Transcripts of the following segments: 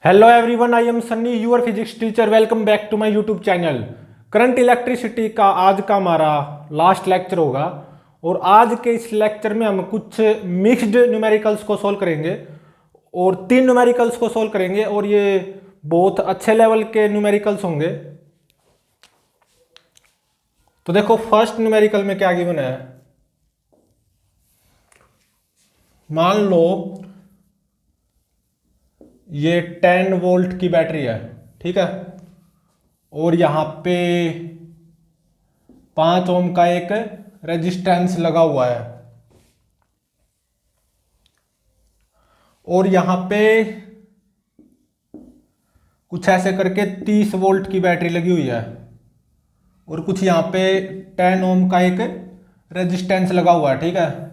Hello everyone, I am Sunny, your physics teacher. Welcome back to my YouTube channel. Current electricity का आज का हमारा last lecture होगा और आज के इस लेक्चर में हम कुछ मिक्स्ड न्यूमेरिकल्स को सॉल्व करेंगे और 3 न्यूमेरिकल्स को सॉल्व करेंगे और ये बहुत अच्छे लेवल के न्यूमेरिकल्स होंगे। तो देखो फर्स्ट न्यूमेरिकल में क्या गिवन है। मान लो ये 10 वोल्ट की बैटरी है, ठीक है, और यहां पे 5 ओम का एक रेजिस्टेंस लगा हुआ है और यहां पे कुछ ऐसे करके 30 वोल्ट की बैटरी लगी हुई है और कुछ यहां पे 10 ओम का एक रेजिस्टेंस लगा हुआ है, ठीक है,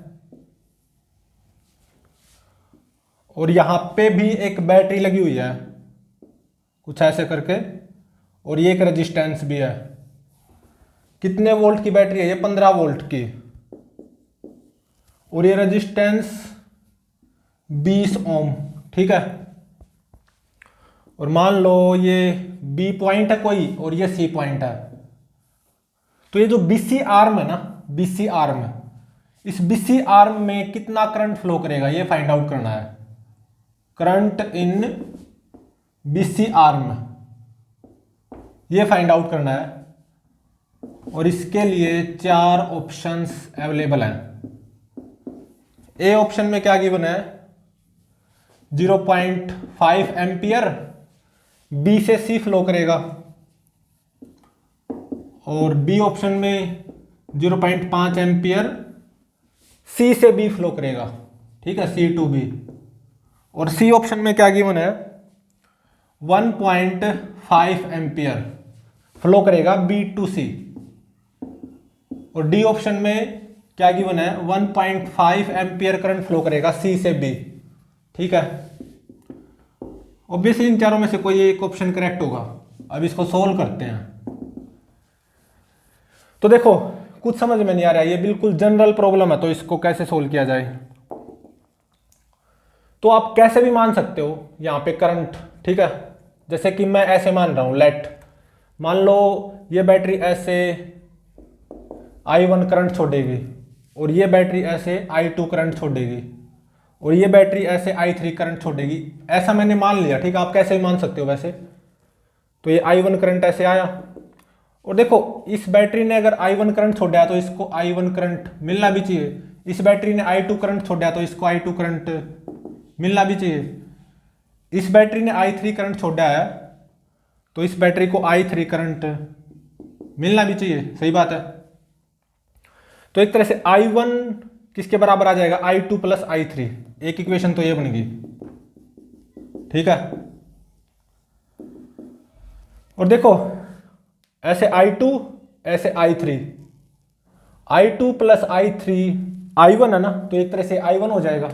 और यहां पे भी एक बैटरी लगी हुई है कुछ ऐसे करके और ये एक रेजिस्टेंस भी है। कितने वोल्ट की बैटरी है? ये 15 वोल्ट की और ये रेजिस्टेंस 20 ओम, ठीक है। और मान लो ये बी पॉइंट है कोई और ये सी पॉइंट है, तो ये जो बीसी आर्म है ना, बीसी आर्म, इस बीसी आर्म में कितना करंट फ्लो करेगा ये फाइंड आउट करना है। करंट इन बीसी आर्म ये फाइंड आउट करना है और इसके लिए 4 ऑप्शंस अवेलेबल हैं। ए ऑप्शन में क्या गिवन है? 0.5 एम्पियर बी से सी फ्लो करेगा और बी ऑप्शन में 0.5 एम्पियर सी से बी फ्लो करेगा, ठीक है, सी टू बी। और सी ऑप्शन में क्या गिवन है? 1.5 एम्पियर फ्लो करेगा बी टू सी। और डी ऑप्शन में क्या गिवन है? 1.5 एम्पियर करंट फ्लो करेगा सी से बी, ठीक है। ऑब्वियसली इन चारों में से कोई एक ऑप्शन करेक्ट होगा। अब इसको सोल्व करते हैं। तो देखो कुछ समझ में नहीं आ रहा है, ये बिल्कुल जनरल प्रॉब्लम है, तो इसको कैसे सोल्व किया जाए। तो आप कैसे भी मान सकते हो यहां पे करंट, ठीक है। जैसे कि मैं ऐसे मान रहा हूं, लेट मान लो ये बैटरी ऐसे I1 करंट छोड़ेगी और ये बैटरी ऐसे I2 करंट छोड़ेगी और ये बैटरी ऐसे I3 करंट छोड़ेगी। ऐसा मैंने मान लिया, ठीक है। आप कैसे भी मान सकते हो वैसे। तो ये I1 करंट ऐसे आया और देखो इस बैटरी ने अगर I1 करंट छोड़ा है तो इसको I1 करंट मिलना भी चाहिए। इस बैटरी ने I2 करंट छोड़ा है तो इसको I2 करंट मिलना भी चाहिए। इस बैटरी ने I3 करंट छोड़ा है तो इस बैटरी को I3 करंट मिलना भी चाहिए, सही बात है। तो एक तरह से I1 किसके बराबर आ जाएगा? I2 plus I3। एक इक्वेशन तो ये बन गई, ठीक है। और देखो ऐसे I2 ऐसे I3, I2 plus I3 I1 है ना, तो एक तरह से I1 हो जाएगा,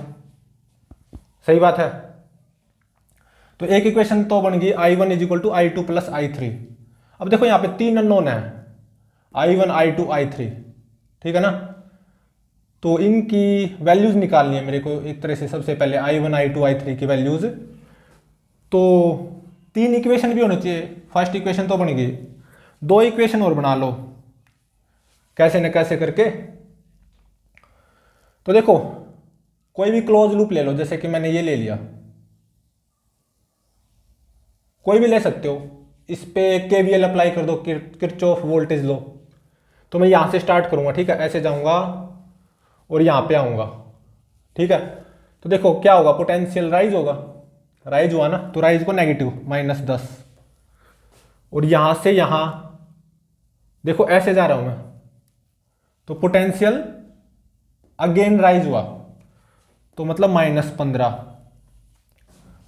सही बात है। तो एक इक्वेशन तो बन गई I1 is equal to I2 plus I3। अब देखो यहाँ पे 3 अननोन है, I1 I2 I3, ठीक है ना। तो इनकी वैल्यूज निकालनी है मेरे को एक तरह से। सबसे पहले I1 I2 I3 की वैल्यूज, तो 3 इक्वेशन भी होनी चाहिए। फर्स्ट इक्वेशन तो बन गई, 2 इक्वेशन और बना लो कैसे न कैसे करके। तो देखो कोई भी क्लोज लूप ले लो, जैसे कि मैंने ये ले लिया, कोई भी ले सकते हो। इस पे KVL अप्लाई कर दो, किरचॉफ वोल्टेज लो। तो मैं यहां से स्टार्ट करूंगा, ठीक है, ऐसे जाऊंगा और यहां पे आऊंगा, ठीक है। तो देखो क्या होगा? पोटेंशियल राइज होगा, राइज हुआ ना, तो राइज को नेगेटिव -10 और यहां से यहां देखो ऐसे जा रहा हूं मैं, तो पोटेंशियल अगेन राइज हुआ, तो मतलब -15।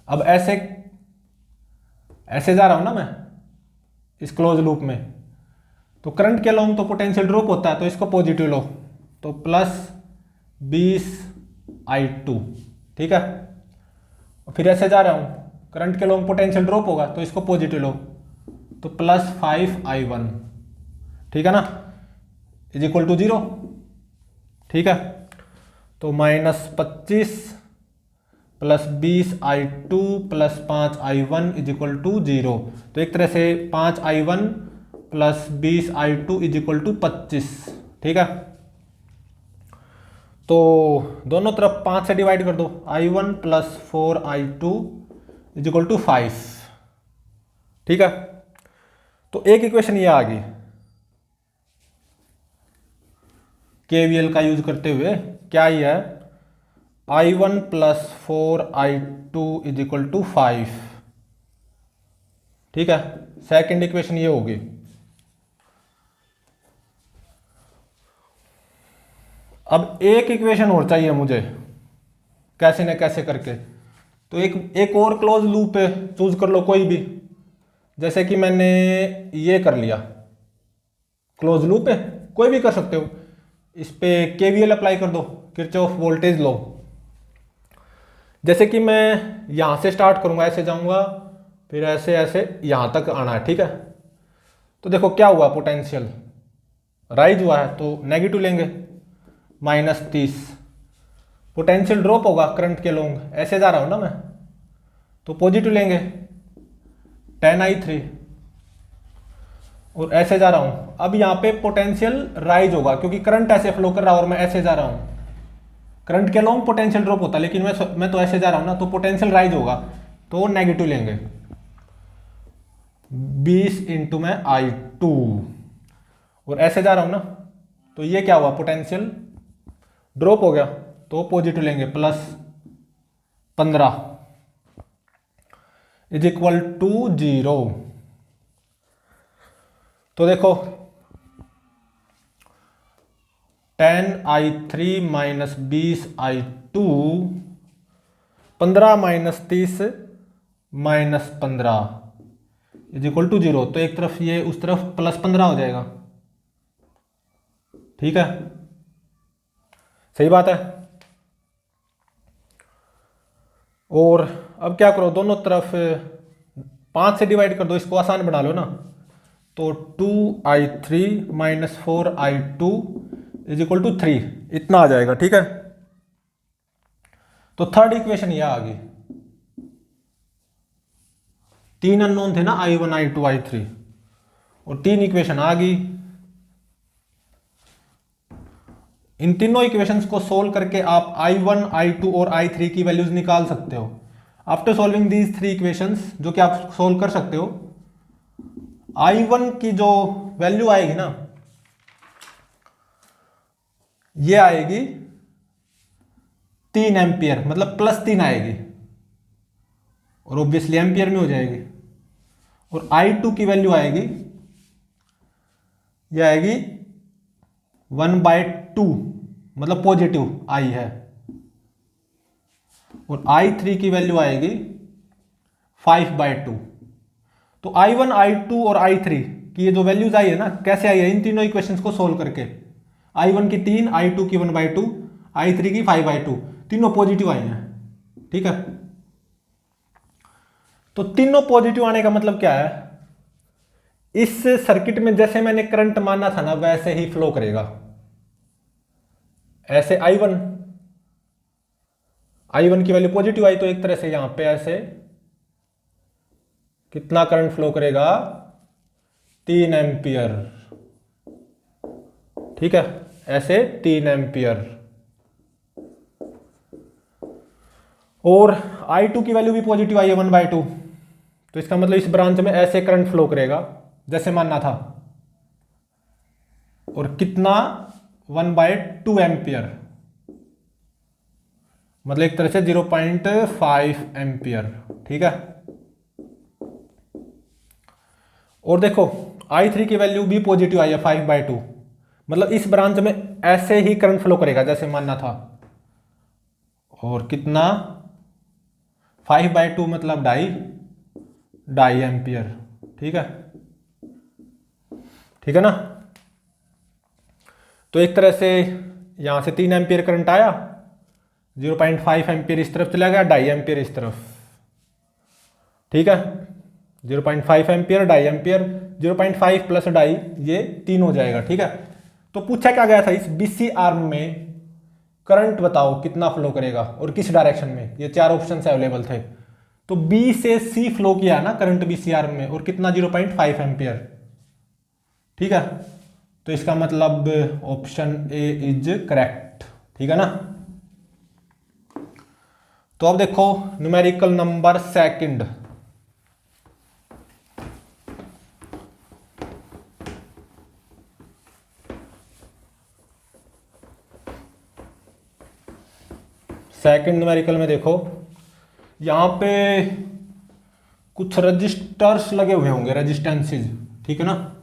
अब ऐसे ऐसे जा रहा हूं ना मैं इस क्लोज लूप में, तो करंट के अलोंग तो पोटेंशियल ड्रॉप होता है, तो इसको पॉजिटिव लो, तो +20 I2, ठीक है। फिर ऐसे जा रहा हूं, करंट के अलोंग पोटेंशियल ड्रॉप होगा, तो इसको पॉजिटिव लो, तो +5 I1, ठीक है ना, इज इक्वल टू 0, ठीक है। तो -25 plus 20i2 plus 5i1 is equal to 0। तो एक तरह से 5i1 plus 20i2 is equal to 25। ठीक है, तो दोनों तरफ 5 से डिवाइड कर दो। i1 plus 4i2 is equal to 5। ठीक है, तो एक इक्वेशन ये आ गई केवीएल का यूज करते हुए। क्या ये है, i1 plus 4i2 is equal to 5। ठीक है, सेकेंड इक्वेशन ये होगी। अब एक इक्वेशन और चाहिए मुझे कैसे न कैसे करके, तो एक और क्लोज लूप चूज कर लो कोई भी। जैसे कि मैंने ये कर लिया, क्लोज लूप है, कोई भी कर सकते हो। इस पे केवीएल अप्लाई कर दो, किरचॉफ वोल्टेज लॉ। जैसे कि मैं यहां से स्टार्ट करूंगा, ऐसे जाऊंगा, फिर ऐसे ऐसे यहां तक आना है। ठीक है, तो देखो क्या हुआ, पोटेंशियल राइज हुआ है तो नेगेटिव लेंगे -30। पोटेंशियल ड्रॉप होगा करंट के लोंग, ऐसे जा रहा हूं ना मैं, तो पॉजिटिव लेंगे 10i3। और ऐसे जा रहा हूं, अब यहां पे पोटेंशियल राइज होगा क्योंकि करंट ऐसे फ्लो कर रहा है और मैं ऐसे जा रहा हूं। करंट के लोंग पोटेंशियल ड्रॉप होता है, लेकिन मैं तो ऐसे जा रहा हूं ना, तो पोटेंशियल राइज होगा, तो नेगेटिव लेंगे 20 इंटू में i2। और ऐसे जा रहा हूं ना, तो ये क्या हुआ, पोटेंशियल ड्रॉप हो गया, तो पॉजिटिव लेंगे +15 इज इक्वल टू 0। तो देखो 10i3 minus 20i2, 15 minus 30 minus 15 is equal to 0। तो एक तरफ ये, उस तरफ +15 हो जाएगा। ठीक है, सही बात है। और अब क्या करो, दोनों तरफ 5 से डिवाइड कर दो, इसको आसान बना लो ना। तो 2i3 minus 4i2 is equal to 3, इतना आ जाएगा। ठीक है, तो थर्ड इक्वेशन ये आ गई। 3 अननोन थे ना, i1 i2 i3, और 3 इक्वेशन आ गई। इन तीनों इक्वेशंस को सोल्व करके आप i1 i2 और i3 की वैल्यूज निकाल सकते हो। आफ्टर सॉल्विंग दीज 3 इक्वेशंस, जो कि आप सोल्व कर सकते हो, i1 की जो वैल्यू आएगी ना, ये आएगी 3 एम्पियर, मतलब +3 आएगी, और ऑब्वियसली एम्पियर में हो जाएगी। और i2 की वैल्यू आएगी, ये आएगी 1/2, मतलब पॉजिटिव i है। और i3 की वैल्यू आएगी 5/2। तो i1 i2 और i3 की ये जो वैल्यूज आई है ना, कैसे आई है, इन तीनों इक्वेशंस को सोल्व करके। i1 की 3, i2 की 1/2, i3 की 5/2, तीनों पॉजिटिव आई हैं। ठीक है, तो तीनों पॉजिटिव आने का मतलब क्या है, इस सर्किट में जैसे मैंने करंट माना था ना, वैसे ही फ्लो करेगा। ऐसे i1 की वैल्यू पॉजिटिव आई, तो एक तरह से यहां पे ऐसे कितना करंट फ्लो करेगा, 3 एम्पियर। ठीक है, ऐसे 3 एम्पियर। और i2 की वैल्यू भी पॉजिटिव आई है 1/2, तो इसका मतलब इस ब्रांच में ऐसे करंट फ्लो करेगा जैसे मानना था। और कितना, 1/2 एम्पियर, मतलब एक तरह से 0.5 एम्पियर। ठीक है, और देखो i3 की वैल्यू भी पॉजिटिव आई है 5/2, मतलब इस ब्रांच में ऐसे ही करंट फ्लो करेगा जैसे मानना था। और कितना, 5/2 मतलब 2.5 एम्पियर। ठीक है, ठीक है ना। तो एक तरह से यहां से 3 एम्पियर करंट आया, 0.5 एम्पियर इस तरफ चला गया, 2.5 एम्पियर इस तरफ। ठीक है, 0.5 एम्पियर, 2.5 एम्पियर, 0.5 प्लस 2.5 ये 3 हो जाएगा। ठीक है, तो पूछा क्या गया था इस बीसी आर्म में करंट बताओ कितना फ्लो करेगा और किस डायरेक्शन में। ये 4 ऑप्शन अवेलेबल थे। तो बी से सी फ्लो किया ना करंट बी सी आर में, और कितना 0.5 एम्पियर। ठीक है, तो इसका मतलब ऑप्शन ए इज करेक्ट। ठीक है ना। तो अब देखो numerical number second. Second numerical में देखो, यहां पे कुछ रजिस्टर्स लगे हुए होंगे, रेजिस्टेंसेज। ठीक है ना,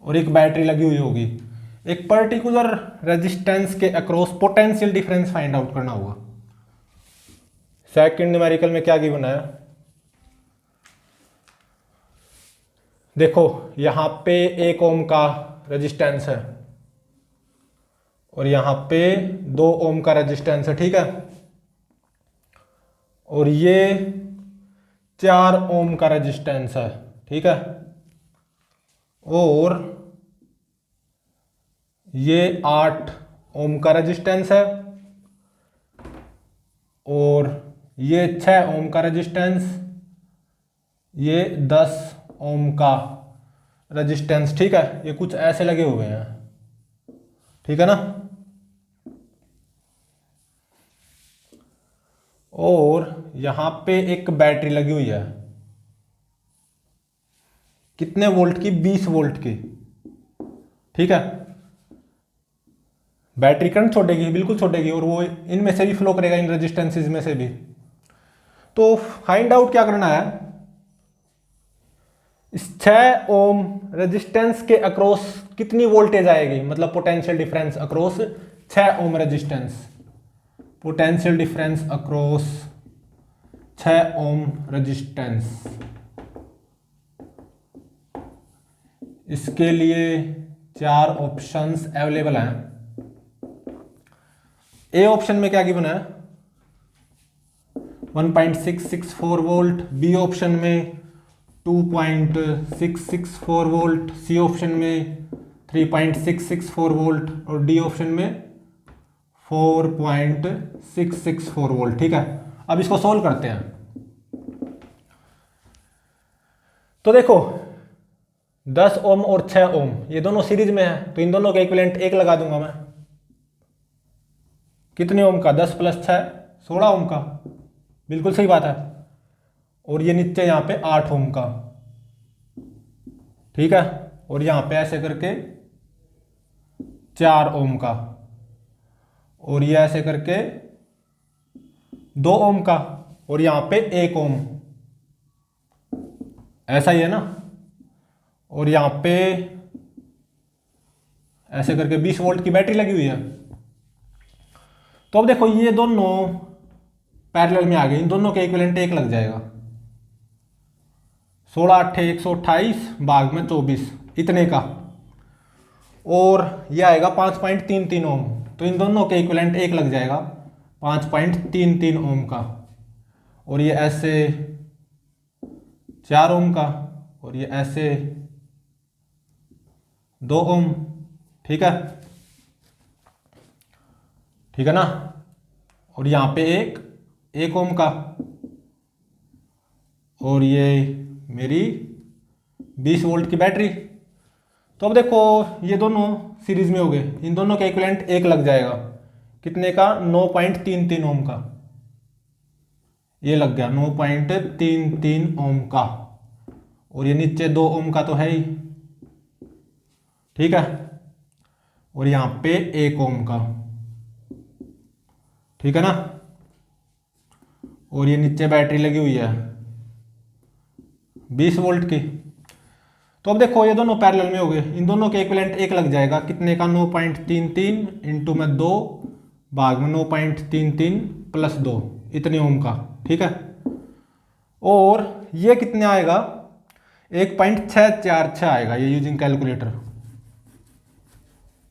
और एक बैटरी लगी हुई होगी। एक पर्टिकुलर रेजिस्टेंस के across potential difference find out करना होगा। सेकंड न्यूमेरिकल में क्या गिवन है, देखो यहां पे 1 ओम का रेजिस्टेंस है और यहां पे 2 ओम का रेजिस्टेंस है। ठीक है, और ये 4 ओम का रेजिस्टेंस है। ठीक है, और ये 8 ओम का रेजिस्टेंस है और ये 6 ओम का रेजिस्टेंस, ये 10 ओम का रेजिस्टेंस। ठीक है, ये कुछ ऐसे लगे हुए हैं। ठीक है ना, और यहां पे एक बैटरी लगी हुई है। कितने वोल्ट की? 20 वोल्ट की। ठीक है, बैटरी करंट छोड़ेगी, बिल्कुल छोड़ेगी, और वो इनमें से भी फ्लो करेगा, इन रेजिस्टेंसेस में से भी। तो फाइंड आउट क्या करना है, इस 6 ओम रेजिस्टेंस के अक्रॉस कितनी वोल्टेज आएगी, मतलब potential difference across 6 ohm resistance. Potential difference across 6 ohm resistance. इसके लिए 4 ऑप्शंस अवेलेबल हैं। ए ऑप्शन में क्या गिवन है, 1.664 वोल्ट। बी ऑप्शन में 2.664 वोल्ट। सी ऑप्शन में 3.664 वोल्ट और डी ऑप्शन में 4.664 वोल्ट। ठीक है, अब इसको सोल्व करते हैं। तो देखो 10 ओम और 6 ओम ये दोनों सीरीज में है, तो इन दोनों के इक्विवेलेंट 1 लगा दूंगा मैं। कितने ओम का? 10 + 6 16 ओम का। बिल्कुल सही बात है। और ये नीचे यहां पे 8 ओम का। ठीक है, और यहां पे ऐसे करके 4 ओम का, और ये ऐसे करके 2 ओम का, और यहां पे 1 ओम। ऐसा ही है ना, और यहां पे ऐसे करके 20 वोल्ट की बैटरी लगी हुई है। तो अब देखो ये दोनों पैरेलल में आ गए, इन दोनों के इक्विवेलेंट 1 लग जाएगा। 16 8 128 भाग में 24 इतने का, और ये आएगा 5.33 ओम। तो इन दोनों के इक्विवेलेंट 1 लग जाएगा 5.33 ओम का, और ये ऐसे 4 ओम का, और ये ऐसे 2 ओम। ठीक है, ठीक है ना, और यहां पे 1 ओम का, और ये मेरी 20 वोल्ट की बैटरी। तो अब देखो ये दोनों सीरीज में हो गए, इन दोनों का इक्विवेलेंट 1 लग जाएगा। कितने का? 9.33 ओम का। ये लग गया 9.33 ओम का, और ये नीचे 2 ओम का तो है ही। ठीक है, और यहां पे 1 ओम का। ठीक है ना, और ये नीचे बैटरी लगी हुई है 20 वोल्ट की। तो अब देखो ये दोनों पैरेलल में हो गए, इन दोनों के इक्विवेलेंट 1 लग जाएगा। कितने का? 9.33 इंटू में 2 भाग में 9.33 + 2 इतने ओम का। ठीक है, और ये कितने आएगा? 1.646 आएगा ये यूजिंग कैलकुलेटर।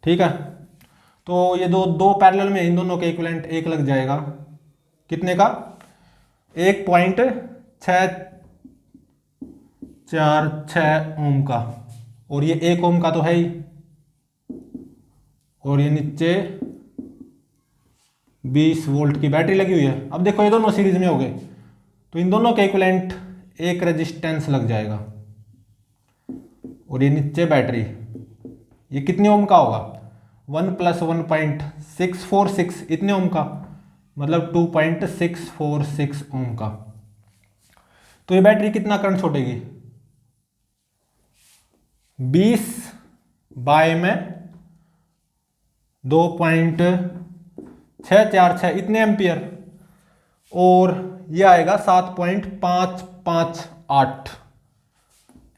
ठीक है, तो ये दो पैरेलल में, इन दोनों के इक्विवेलेंट 1 लग जाएगा। कितने का? 1.646 ओम का, और ये 1 ओम का तो है ही, और ये नीचे 20 वोल्ट की बैटरी लगी हुई है। अब देखो ये दोनों सीरीज में हो गए, तो इन दोनों के इक्विवेलेंट एक रेजिस्टेंस लग जाएगा। और ये नीचे बैटरी, ये कितने ओम का होगा? 1 + 1.646 इतने ओम का, मतलब 2.646 ओम का। तो ये बैटरी कितना करंट छोड़ेगी? 20 बाय में 2.646 इतने एम्पियर, और ये आएगा 7.558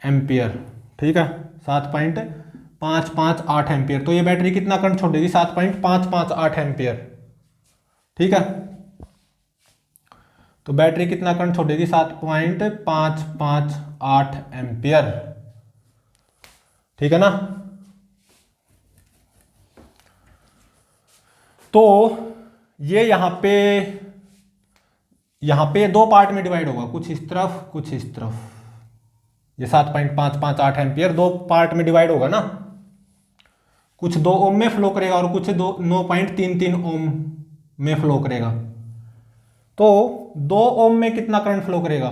एम्पियर। ठीक है, 7.558 एम्पियर। तो ये बैटरी कितना करंट छोड़ेगी? 7.558 एम्पियर। ठीक है, तो बैटरी कितना करंट छोड़ेगी? 7.558 एम्पियर। ठीक है ना। तो ये यहां पे दो पार्ट में डिवाइड होगा, कुछ इस तरफ कुछ इस तरफ। ये 7.558 एम्पियर दो पार्ट में डिवाइड होगा ना, कुछ 2 ओम में फ्लो करेगा और कुछ 9.33 ओम में फ्लो करेगा। तो 2 ओम में कितना करंट फ्लो करेगा?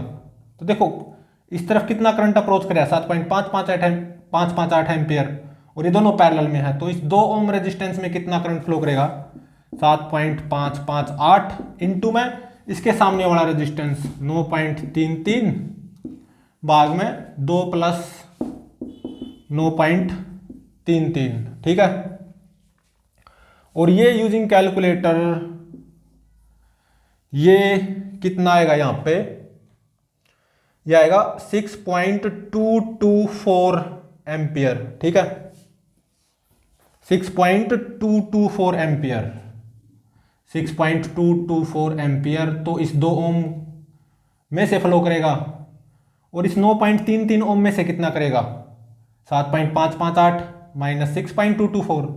तो देखो इस तरफ कितना करंट अप्रोच करेगा? 7.558 एम्पियर, और ये दोनों पैरेलल में है। तो इस 2 ओम रेजिस्टेंस में कितना करंट फ्लो करेगा? 7.558 इंटू में इसके सामने वाला रेजिस्टेंस 9.33 भाग में 2 + 9.33। ठीक है, और ये यूजिंग कैलकुलेटर ये कितना आएगा? यहां पे ये आएगा 6.224 एम्पियर। ठीक है, 6.224 एम्पियर, 6.224 एम्पियर। तो इस 2 ओम में से फ्लो करेगा, और इस 9.33 ओम में से कितना करेगा? 7.558 माइनस 6.224,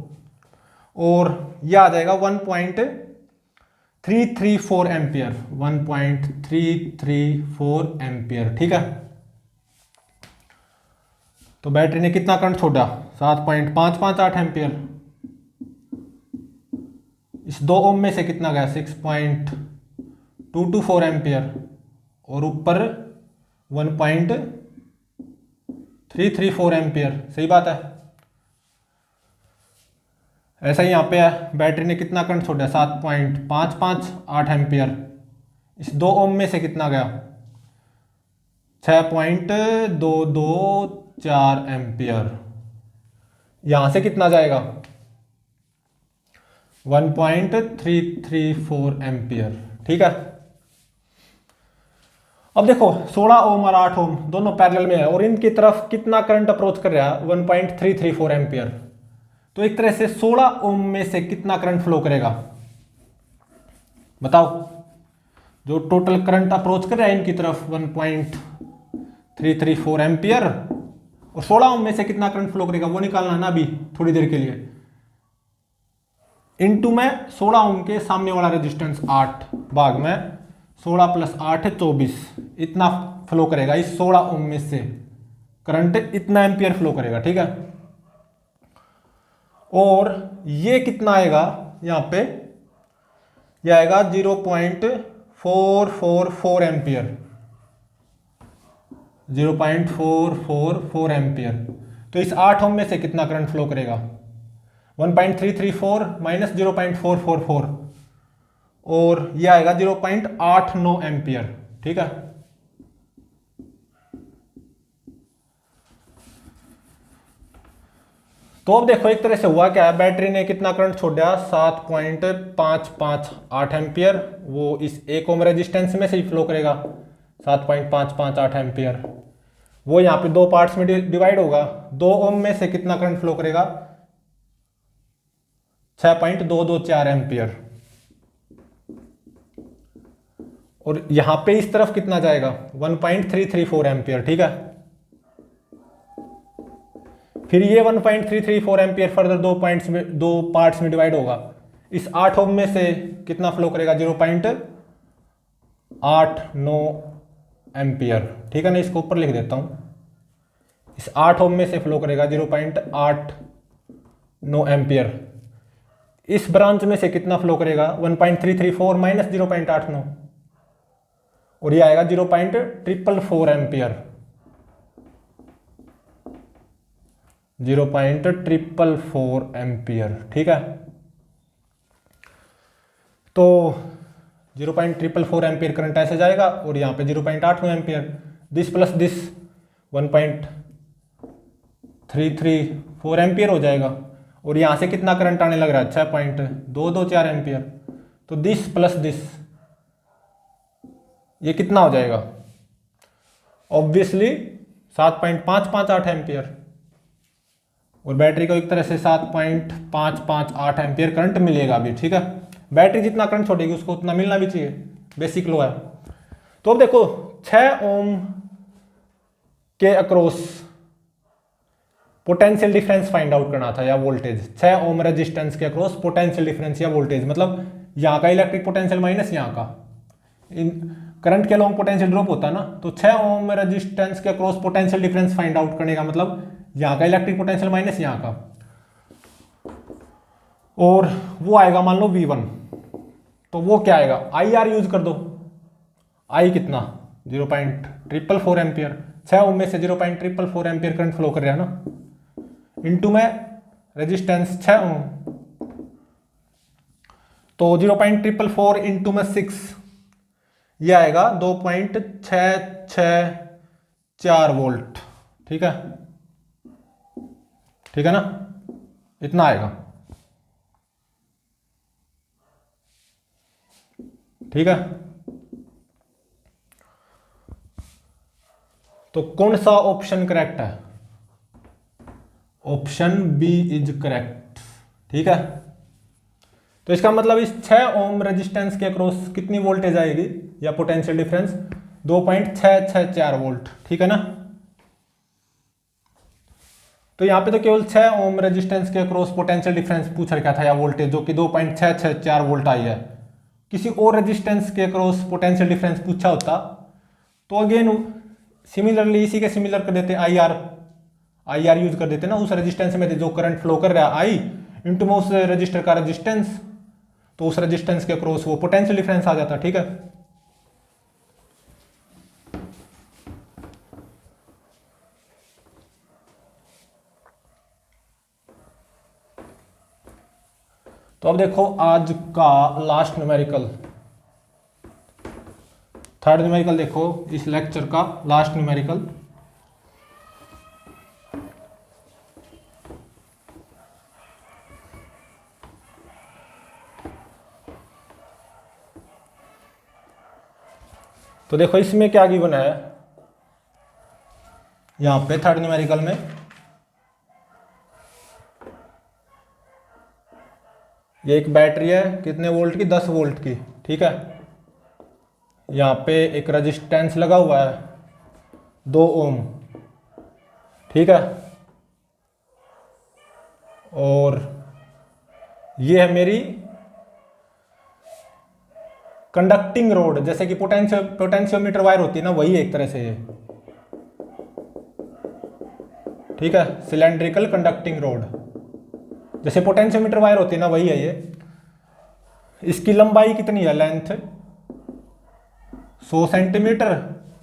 और यह आ जाएगा 1.334 एम्पियर, 1.334 एम्पियर। ठीक है, तो बैटरी ने कितना करंट छोड़ा? 7.558 एम्पियर। इस 2 ओम में से कितना गया? 6.224 एम्पियर, और ऊपर 1.334 एम्पियर। सही बात है। ऐसा ही यहाँ पे है, बैटरी ने कितना करंट छोड़ा? 7.558 एम्पियर। इस 2 ओम में से कितना गया? 6.224 एम्पियर। यहां से कितना जाएगा? 1.334 एम्पियर। ठीक है, अब देखो 16 ओम और 8 ओम दोनों पैरेलल में है, और इनकी तरफ कितना करंट अप्रोच कर रहा है? 1.334 एम्पियर। तो एक तरह से 16 ओम में से कितना करंट फ्लो करेगा? बताओ, जो टोटल करंट अप्रोच कर रहा है इनकी तरफ 1.334 एम्पियर, और 16 ओम में से कितना करंट फ्लो करेगा वो निकालना है ना अभी थोड़ी देर के लिए। इनटू में 16 ओम के सामने वाला रेजिस्टेंस 8 भाग में 16 + 8 है 24, इतना फ्लो करेगा। इस 16 ओम में से करंट इतना एम्पियर फ्लो करेगा। ठीक है, और ये कितना आएगा? यहां पे ये आएगा 0.444 एम्पियर, 0.444 एम्पियर। तो इस 8 ओम में से कितना करंट फ्लो करेगा? 1.334 माइनस 0.444, और ये आएगा 0.89 एम्पियर। ठीक है, तो अब देखो एक तरह से हुआ क्या है, बैटरी ने कितना करंट छोड़ा? 7.558 एम्पियर। वो इस 1 ओम रेजिस्टेंस में से ही फ्लो करेगा 7.558 एम्पियर। वो यहाँ पे 2 पार्ट्स में डिवाइड होगा। 2 ओम में से कितना करंट फ्लो करेगा? 6.224 एम्पियर। और यहां पे इस तरफ कितना जाएगा? 1.334 एम्पियर। ठीक है, फिर ये 1.334 एम्पियर फर्दर 2 पार्ट्स में डिवाइड होगा। इस 8 ओम में से कितना फ्लो करेगा? 0.89 एम्पियर। ठीक है ना, इसको ऊपर लिख देता हूं। इस 8 ओम में से फ्लो करेगा 0.89 एम्पियर। इस ब्रांच में से कितना फ्लो करेगा, 1.334 माइनस 0.89, और ये आएगा 0.444 एम्पियर, 0.444 एम्पियर। ठीक है, तो 0.444 एम्पियर करंट ऐसे जाएगा और यहाँ पे 0.89 ampere, this plus this 1.334 ampere हो जाएगा। और यहाँ से कितना करंट आने लग रहा है, 6.224 एम्पियर। तो दिस प्लस दिस ये कितना हो जाएगा, ऑब्वियसली 7.558 एम्पियर। और बैटरी को एक तरह से 7.558 एम्पियर करंट मिलेगा अभी। ठीक है, बैटरी जितना करंट छोड़ेगी उसको उतना मिलना भी चाहिए, बेसिक लॉ है। तो अब देखो 6 ओम के across potential difference find out करना था, या वोल्टेज। 6 ओम रेजिस्टेंस के अक्रॉस पोटेंशियल डिफरेंस या वोल्टेज, मतलब यहाँ का इलेक्ट्रिक पोटेंशियल माइनस यहाँ का, इन करंट के अलोंग पोटेंशियल ड्रॉप होता है ना। तो 6 ओम रेजिस्टेंस के across potential difference find out करने का मतलब यहाँ का इलेक्ट्रिक पोटेंशियल माइनस यहाँ का, और वो आएगा मान लो V1। तो वो क्या आएगा, IR यूज कर दो। I कितना, 0.444 एम्पियर, 6 ओम में से 0.444 एम्पियर करंट फ्लो कर रहा है ना, इनटू में रेजिस्टेंस 6 ओम, तो 0.444 इंटू में 6, ये आएगा 2.664 वोल्ट। ठीक है, ठीक है ना, इतना आएगा। ठीक है, तो कौन सा ऑप्शन करेक्ट है, ऑप्शन बी इज करेक्ट। ठीक है, तो इसका मतलब इस 6 ओम रेजिस्टेंस के अक्रॉस कितनी वोल्टेज आएगी या पोटेंशियल डिफरेंस, 2.664 वोल्ट। ठीक है ना, तो यहां पे तो केवल 6 ओम रेजिस्टेंस के अक्रॉस पोटेंशियल डिफरेंस पूछ रखा था या वोल्टेज, जो कि 2.664 वोल्ट आई है। किसी और रेजिस्टेंस के अक्रॉस पोटेंशियल डिफरेंस पूछा होता तो अगेन सिमिलरली इसी के सिमिलर कर देते, आई आर यूज कर देते ना, उस रेजिस्टेंस में जो करंट फ्लो कर रहा है आई इंटू में उस रजिस्टर का रेजिस्टेंस, तो उस रेजिस्टेंस के अक्रॉस वो पोटेंशियल डिफरेंस आ जाता। ठीक है, तो अब देखो आज का लास्ट न्यूमेरिकल, थर्ड न्यूमेरिकल देखो इस लेक्चर का लास्ट न्यूमेरिकल। तो देखो इसमें क्या गिवन है, यहां पे थर्ड न्यूमेरिकल में ये एक बैटरी है, कितने वोल्ट की, 10 वोल्ट की। ठीक है, यहाँ पे एक रेजिस्टेंस लगा हुआ है 2 ओम। ठीक है, और ये है मेरी कंडक्टिंग रोड, जैसे कि पोटेंशियोमीटर वायर होती है ना, वही एक तरह से ये। ठीक है, सिलेंड्रिकल कंडक्टिंग रोड, जैसे पोटेंशियोमीटर वायर होती है ना, वही है ये। इसकी लंबाई कितनी है, लेंथ 100 सेंटीमीटर,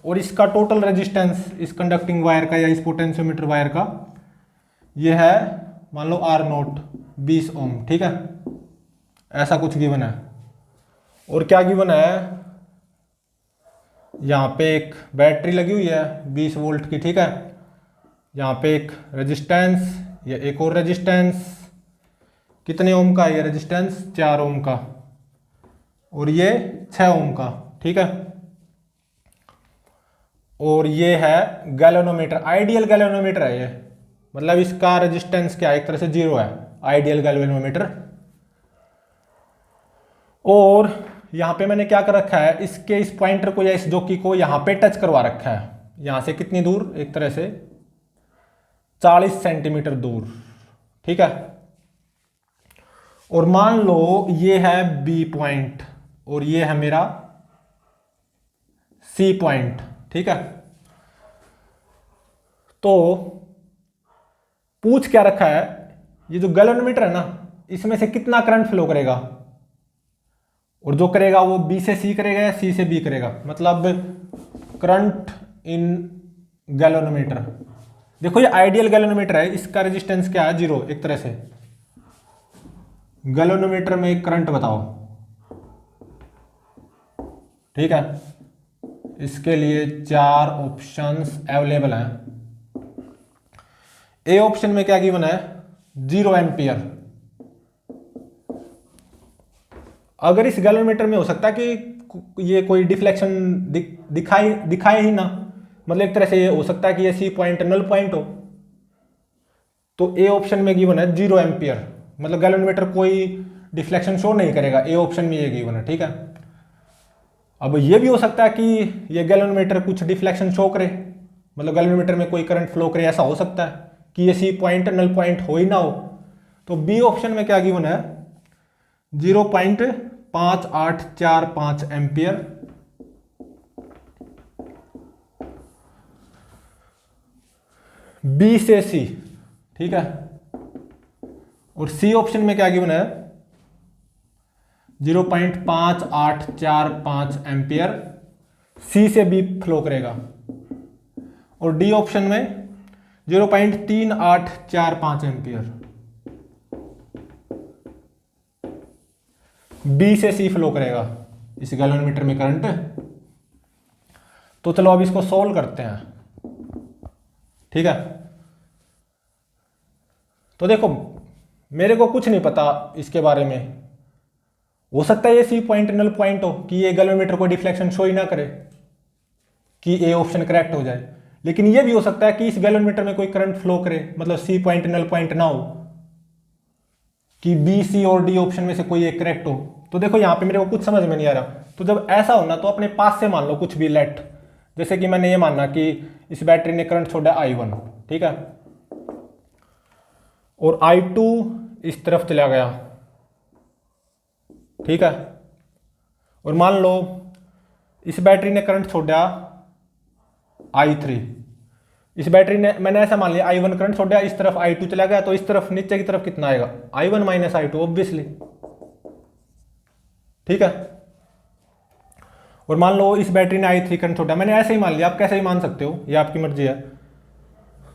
और इसका टोटल रेजिस्टेंस इस कंडक्टिंग वायर का या इस पोटेंशियोमीटर वायर का ये है मान लो R0 20 ओम। ठीक है, ऐसा कुछ गिवन है। और क्या गिवन है, यहाँ पे एक बैटरी लगी हुई है 20 वोल्ट की। ठीक है, यहाँ पे एक रेजिस्टेंस, ये एक और रेजिस्टेंस, कितने ओम का है ये रेजिस्टेंस, 4 ओम का, और ये 6 ओम का। ठीक है, और ये है गैल्वेनोमीटर, आइडियल गैल्वेनोमीटर है ये, मतलब इसका रेजिस्टेंस क्या है, एक तरह से 0 है, आइडियल गैल्वेनोमीटर। और यहाँ पे मैंने क्या कर रखा है, इसके इस पॉइंटर को या इस जॉकी को यहाँ पे टच करवा रखा है, यहाँ से कितनी दूर, एक तरह से 40 सेंटीमीटर दूर। ठीक है, और मान लो ये है बी पॉइंट और ये है मेरा सी पॉइंट। ठीक है, तो पूछ क्या रखा है, ये जो गैल्वेनोमीटर है ना, इसमें से कितना करंट फ्लो करेगा, और जो करेगा वो बी से सी करेगा या सी से बी करेगा, मतलब करंट इन गैलोनोमीटर। देखो ये आइडियल गैलोनोमीटर है, इसका रेजिस्टेंस क्या है, 0 एक तरह से। गैलोनोमीटर में करंट बताओ, ठीक है। इसके लिए 4 ऑप्शंस अवेलेबल हैं। ए ऑप्शन में क्या गिवन है, 0 एम्पियर। अगर इस गैलोमीटर में हो सकता है कि ये कोई डिफ्लेक्शन दिखाए ही ना, मतलब एक तरह से ये हो सकता है कि ये सी पॉइंट नल पॉइंट हो। तो ए ऑप्शन में गिवन है 0 एम्पियर, मतलब गैलोमीटर कोई डिफ्लेक्शन शो नहीं करेगा। ए ऑप्शन में ये गिवन है, ठीक है। अब ये भी हो सकता है कि ये गैलोमीटर कुछ डिफ्लेक्शन शो करे, मतलब गैलोमीटर में कोई करंट फ्लो करे, ऐसा हो सकता है कि ये सी पॉइंट नल पॉइंट हो ही ना हो। तो बी ऑप्शन में क्या गिवन है, 0.5845 एम्पियर। बी से सी, ठीक है। और सी ऑप्शन में क्या गिवन है, 0.5845 एम्पियर सी से बी फ्लो करेगा। और डी ऑप्शन में 0.3845 एम्पियर बी से सी फ्लो करेगा इस गैलोमीटर में करंट। तो चलो अब इसको सोल्व करते हैं, ठीक है। तो देखो मेरे को कुछ नहीं पता इसके बारे में, हो सकता है ये सी पॉइंट नल पॉइंट हो कि ये गैलोमीटर को डिफ्लेक्शन शो ही ना करे, कि ए ऑप्शन करेक्ट हो जाए। लेकिन ये भी हो सकता है कि इस गैलोमीटर में कोई करंट फ्लो करे, मतलब सी पॉइंट नल पॉइंट ना हो, कि बी सी और डी ऑप्शन में से कोई एक करेक्ट हो। तो देखो यहाँ पे मेरे को कुछ समझ में नहीं आ रहा। तो जब ऐसा होना तो अपने पास से मान लो कुछ भी लेट, जैसे कि मैंने ये मानना कि इस बैटरी ने करंट छोड़ा I1, ठीक है, और I2 इस तरफ चला गया, ठीक है। और मान लो इस बैटरी ने करंट छोड़ा I3, इस बैटरी ने, मैंने ऐसा मान लिया I1 करंट छोड़ा, इस तरफ I2 चला गया, तो इस तरफ नीचे की तरफ कितना आएगा, I1 माइनस I2 ऑब्वियसली, ठीक है। और मान लो इस बैटरी ने I3 करंट छोड़ा, मैंने ऐसे ही मान लिया, आप कैसे ही मान सकते हो, ये आपकी मर्जी है।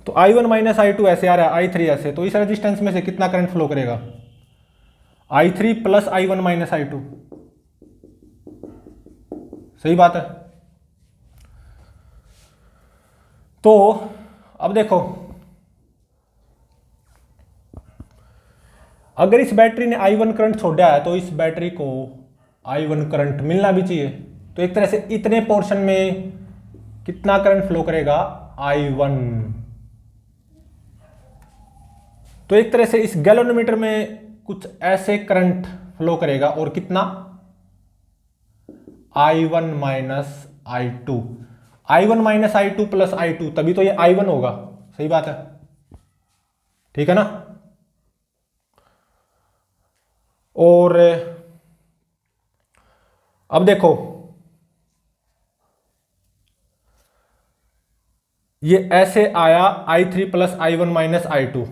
तो I1 माइनस I2 ऐसे आ रहा है, I3 ऐसे, तो इस रेजिस्टेंस में से कितना करंट फ्लो करेगा, I3 plus I1 minus I2, सही बात है। तो अब देखो, अगर इस बैटरी ने I1 करंट छोड़ा है तो इस बैटरी को I1 करंट मिलना भी चाहिए। तो एक तरह से इतने पोर्शन में कितना करंट फ्लो करेगा, I1। तो एक तरह से इस गैलोनोमीटर में कुछ ऐसे करंट फ्लो करेगा, और कितना, I1 minus I2, I1 minus I2 plus I2, तभी तो ये I1 होगा, सही बात है, ठीक है ना। और अब देखो ये ऐसे आया I3 plus I1 minus I2,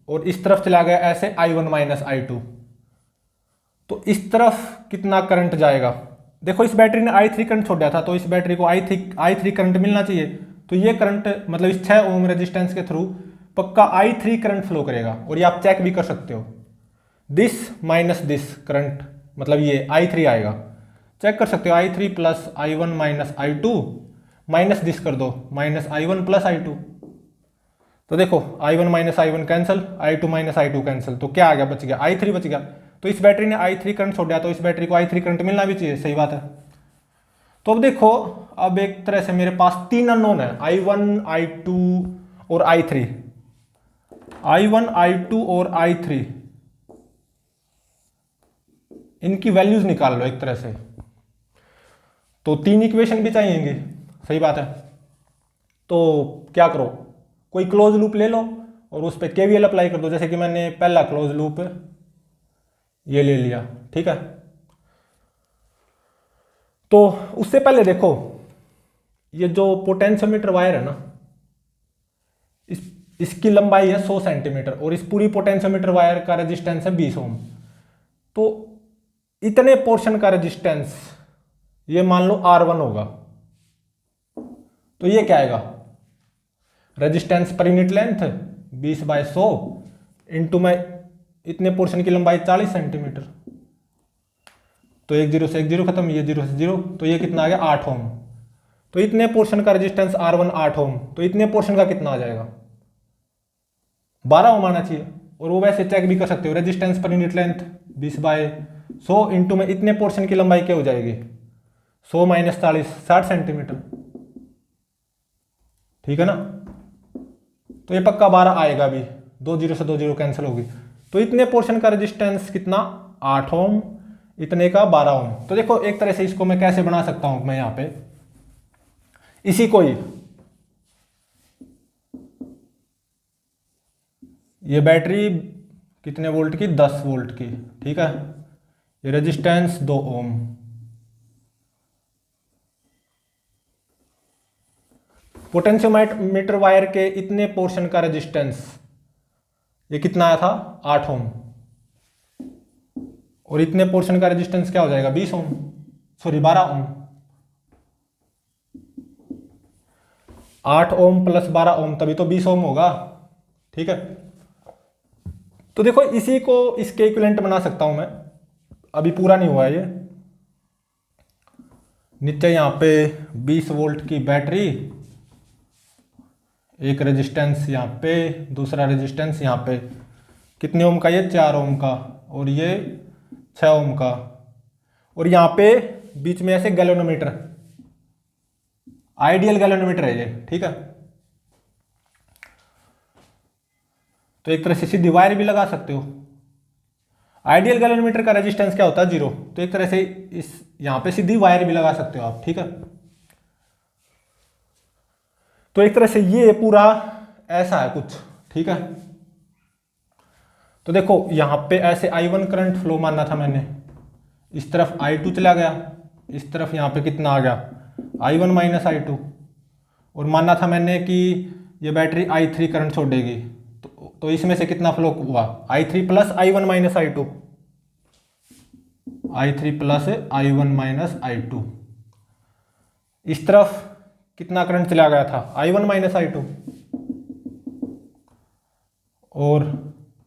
और इस तरफ चला गया ऐसे I1 माइनस I2। तो इस तरफ कितना करंट जाएगा, देखो इस बैटरी ने I3 करंट छोड़ा था, तो इस बैटरी को I3 करंट मिलना चाहिए। तो ये करंट मतलब इस 6 ओम रेजिस्टेंस के थ्रू पक्का I3 करंट फ्लो करेगा। और ये आप चेक भी कर सकते हो, दिस माइनस दिस करंट, मतलब ये I3 आएगा, चेक कर सकते हो, I3 plus I1 minus I2, minus this कर दो, माइनस I1 प्लस I2। तो देखो I1 minus I1 cancel, I2 minus I2 cancel, तो क्या आ गया, बच गया I3 बच गया। तो इस बैटरी ने I3 करंट छोड़ा, तो इस बैटरी को I3 करंट मिलना भी चाहिए, सही बात है। तो अब देखो, अब एक तरह से मेरे पास 3 अननोन है, I1 I2 और I3, I1 I2 और I3, इनकी वैल्यूज निकाल लो एक तरह से। तो 3 इक्वेशन भी चाहिएंगे, सही बात है। तो क्या करो, कोई क्लोज लूप ले लो और उस पर केवीएल अप्लाई कर दो, जैसे कि मैंने पहला क्लोज लूप ये ले लिया, ठीक है। तो उससे पहले देखो, ये जो पोटेंशियोमीटर वायर है ना, इसकी लंबाई है 100 सेंटीमीटर और इस पूरी पोटेंशियोमीटर वायर का रेजिस्टेंस है 20 ओम। तो इतने पोर्शन का रेजिस्टेंस ये मान लो R1 होगा, तो ये क्या आएगा, resistance per unit length 20/100 into में इतने पोर्शन की लंबाई 40 सेंटीमीटर, तो एक जीरो से एक जीरो खत्म, ये जीरो से जीरो, तो ये कितना आ गया 8 ओम। तो इतने पोर्शन का रेजिस्टेंस R1 8 ओम, तो इतने पोर्शन का कितना आ जाएगा 12 ओम आना चाहिए। और वो वैसे चेक भी कर सकते हो, resistance per unit length 20/100 into में इतने पोर्शन की लंबाई क्या हो जाएगी 100 - 40 60 सेंटीमीटर, ठीक है ना। तो ये पक्का 12 आएगा भी, 2 जीरो से 2 जीरो कैंसिल होगी। तो इतने पोर्शन का रेजिस्टेंस कितना 8 ओम, इतने का 12 ओम। तो देखो एक तरह से इसको मैं कैसे बना सकता हूं, मैं यहां पे इसी को ही, ये बैटरी कितने वोल्ट की 10 वोल्ट की, ठीक है, ये रेजिस्टेंस 2 ओम, पोटेंशियोमीटर वायर के इतने पोर्शन का रेजिस्टेंस ये कितना आया था 8 ओम, और इतने पोर्शन का रेजिस्टेंस क्या हो जाएगा 20 ओम, सॉरी 12 ओम। 8 ओम प्लस 12 ओम तभी तो 20 ओम होगा, ठीक है। तो देखो इसी को इसके इक्विवेलेंट बना सकता हूं मैं, अभी पूरा नहीं हुआ है ये। नीचे यहां पे 20 वोल्ट की बैटरी, एक रेजिस्टेंस यहाँ पे, दूसरा रेजिस्टेंस यहाँ पे, कितने ओम का, ये 4 ओम का, और ये 6 ओम का, और यहाँ पे बीच में ऐसे गैल्वेनोमीटर, आइडियल गैल्वेनोमीटर है ये, ठीक है। तो एक तरह से सीधी वायर भी लगा सकते हो। आइडियल गैल्वेनोमीटर का रेजिस्टेंस क्या होता है 0, तो एक तरह से इस यहाँ पे सीधी वायर भी लगा सकते हो आप, ठीक है। तो एक तरह से ये पूरा ऐसा है कुछ, ठीक है। तो देखो यहां पे ऐसे I1 करंट फ्लो मानना था मैंने, इस तरफ I2 चला गया, इस तरफ यहां पे कितना आ गया I1 - I2, और मानना था मैंने कि ये बैटरी I3 करंट छोड़ेगी, तो इसमें से कितना फ्लो हुआ I3 plus I1 - I2, I3 plus I1 - I2। इस तरफ कितना करंट चला गया था I1 - I2, और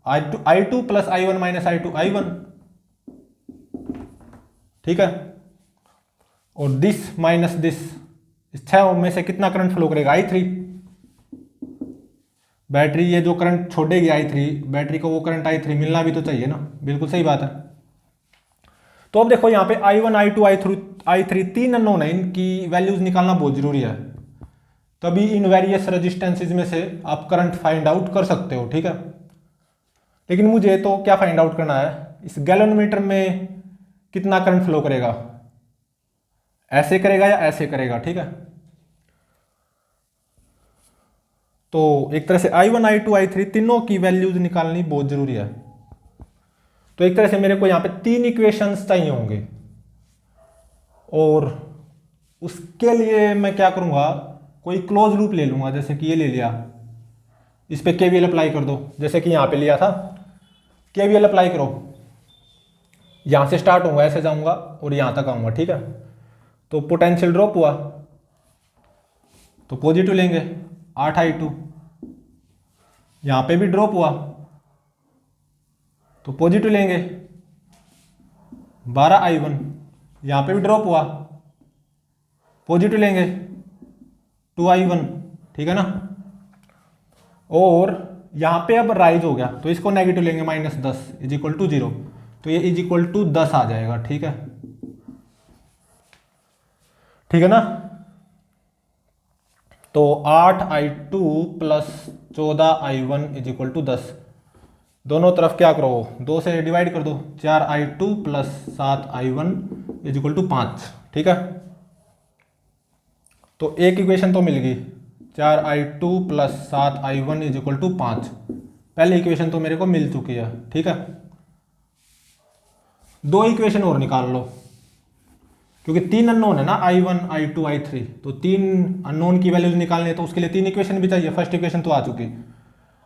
I2 plus I1 - I2 I1, ठीक है। और दिस माइनस दिस, इस 6 ओम में से कितना करंट फ्लो करेगा I3। बैटरी ये जो करंट छोड़ेगी I3, बैटरी को वो करंट I3 मिलना भी तो चाहिए ना, बिल्कुल सही बात है। तो अब देखो यहाँ पे I1 I2 I3 तीन अननोन है, इनकी वैल्यूज निकालना बहुत जरूरी है, तभी इन वेरियस रेजिस्टेंसेज में से आप करंट फाइंड आउट कर सकते हो, ठीक है। लेकिन मुझे तो क्या फाइंड आउट करना है, इस गैल्वेनोमीटर में कितना करंट फ्लो करेगा, ऐसे करेगा या ऐसे करेगा, ठीक है। तो एक तरह से I1 I2 I3 तीनों की वैल्यूज निकालनी बहुत जरूरी है। तो एक तरह से मेरे को यहां पे 3 इक्वेशंस चाहिए होंगे, और उसके लिए मैं क्या करूंगा, कोई क्लोज लूप ले लूंगा, जैसे कि ये ले लिया, इस पे KVL अप्लाई कर दो, जैसे कि यहां पे लिया था, KVL अप्लाई करो, यहां से स्टार्ट होऊंगा, ऐसे जाऊंगा और यहां तक आऊंगा, ठीक है। तो पोटेंशियल ड्रॉप हुआ तो पॉजिटिव लेंगे 8I2, यहां पे भी ड्रॉप हुआ तो पॉजिटिव लेंगे 12I1, यहां पे भी ड्रॉप हुआ पॉजिटिव लेंगे 2I1, ठीक है ना। और यहां पे अब राइज हो गया तो इसको नेगेटिव लेंगे -10 = 0, तो ये = 10 आ जाएगा, ठीक है, ठीक है ना। तो 8I2 प्लस 14I1 = 10, दोनों तरफ क्या करो 2 से डिवाइड कर दो, 4I2 प्लस 7I1 = 5, ठीक है। तो एक इक्वेशन तो मिल गई, 4I2 प्लस 7I1 = 5, पहली इक्वेशन तो मेरे को मिल चुकी है, ठीक है। 2 इक्वेशन और निकाल लो, क्योंकि 3 अननोन है ना I1 I2 I3, तो 3 अननोन की वैल्यूज निकालने, तो उसके लिए 3 इक्वेशन भी चाहिए। फर्स्ट इक्वेशन तो आ चुकी,